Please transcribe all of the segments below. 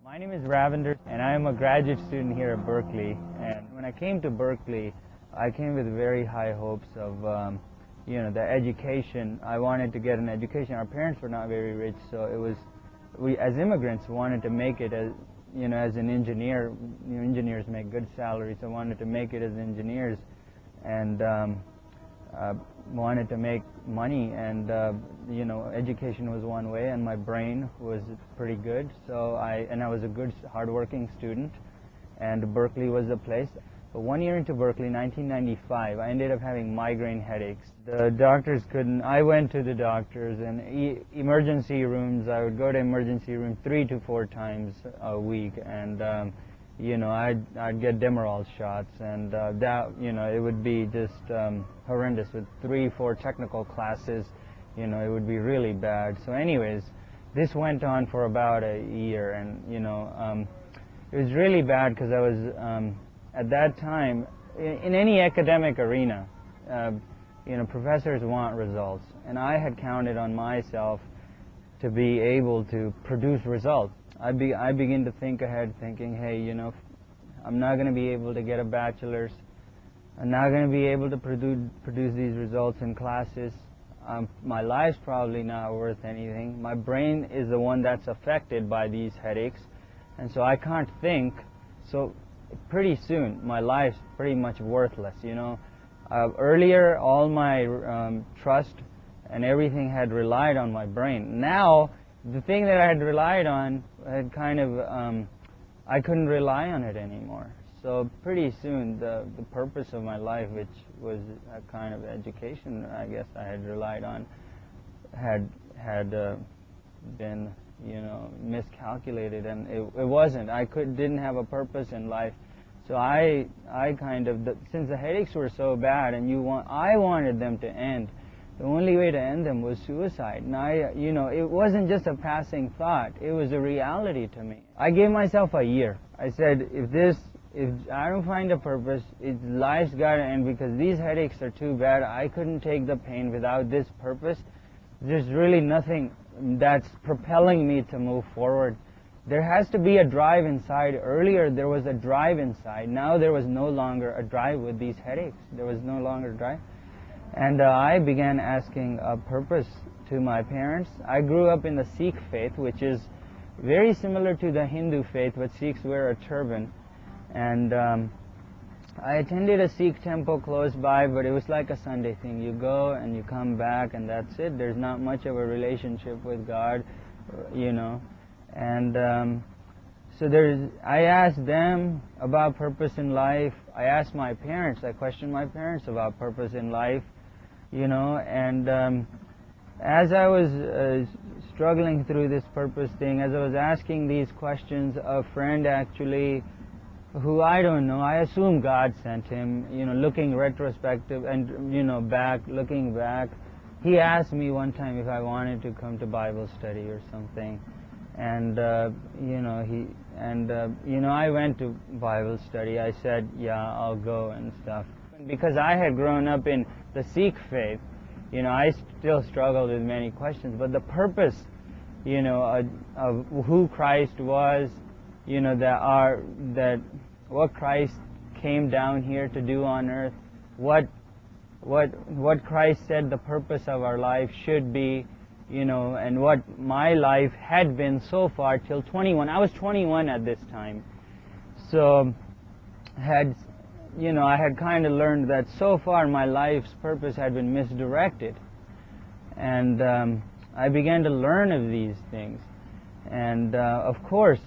My name is Ravinder, and I am a graduate student here at Berkeley. And when I came to Berkeley, I came with very high hopes of, the education. I wanted to get an education. Our parents were not very rich, so we as immigrants wanted to make it as, as an engineer. Engineers make good salaries. So I wanted to make it as engineers, and wanted to make money, and education was one way, and my brain was pretty good, so I was a good hardworking student, and Berkeley was the place. But 1 year into Berkeley, 1995, I ended up having migraine headaches. The doctors couldn't. I went to the doctors and emergency rooms. I would go to emergency room 3 to 4 times a week, and I'd get Demerol shots, and it would be just horrendous with 3-4 technical classes. It would be really bad. So anyways, this went on for about a year, and it was really bad because I was at that time in any academic arena, professors want results, and I had counted on myself to be able to produce results. I begin to think ahead, thinking, hey, I'm not going to be able to get a bachelor's. I'm not going to be able to produce these results in classes. My life's probably not worth anything. My brain is the one that's affected by these headaches, and so I can't think. So pretty soon, my life's pretty much worthless. Earlier, all my trust and everything had relied on my brain. Now, the thing that I had relied on had kind of, I couldn't rely on it anymore. So pretty soon, the purpose of my life, which was a kind of education, I guess I had relied on, had been, miscalculated, and it wasn't. I didn't have a purpose in life. So I kind of, since the headaches were so bad, and I wanted them to end. The only way to end them was suicide. And it wasn't just a passing thought. It was a reality to me. I gave myself a year. I said, if I don't find a purpose, life's got to end, because these headaches are too bad. I couldn't take the pain without this purpose. There's really nothing that's propelling me to move forward. There has to be a drive inside. Earlier, there was a drive inside. Now there was no longer a drive with these headaches. There was no longer a drive. And I began asking a purpose to my parents. I grew up in the Sikh faith, which is very similar to the Hindu faith, but Sikhs wear a turban. And I attended a Sikh temple close by, but it was like a Sunday thing. You go and you come back, and that's it. There's not much of a relationship with God, And I asked them about purpose in life. I asked my parents. I questioned my parents about purpose in life. And as I was struggling through this purpose thing, as I was asking these questions, a friend actually, who I don't know, I assume God sent him, looking retrospective and, looking back, he asked me one time if I wanted to come to Bible study or something. And, I went to Bible study. I said, yeah, I'll go and stuff. Because I had grown up in the Sikh faith, I still struggled with many questions. But the purpose, of who Christ was, that what Christ came down here to do on earth, what Christ said the purpose of our life should be, and what my life had been so far till 21. I was 21 at this time. So I had kind of learned that so far my life's purpose had been misdirected. And I began to learn of these things. And of course,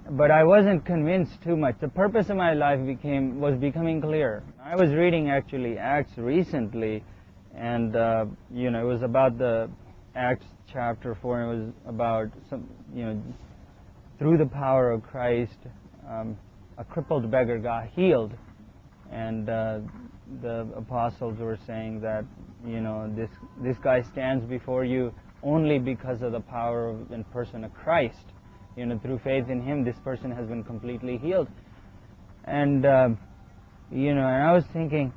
but I wasn't convinced too much. The purpose of my life was becoming clear. I was reading actually Acts recently, and it was about the Acts chapter 4, and it was about some, through the power of Christ, a crippled beggar got healed, and the apostles were saying that this guy stands before you only because of the power and person of Christ. Through faith in him, this person has been completely healed. And and I was thinking,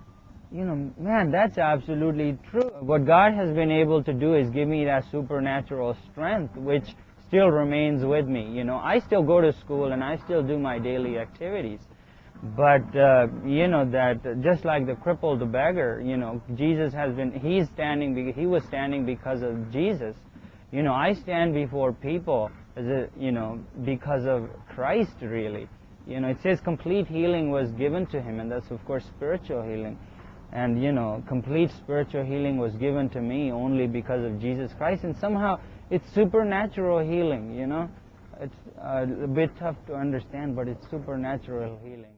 Man, that's absolutely true. What God has been able to do is give me that supernatural strength, which still remains with me. I still go to school and I still do my daily activities. But, that just like the crippled beggar, Jesus has been, he was standing because of Jesus. I stand before people, because of Christ, really. It says complete healing was given to him, and that's, of course, spiritual healing. And, complete spiritual healing was given to me only because of Jesus Christ. And somehow it's supernatural healing, It's a bit tough to understand, but it's supernatural healing.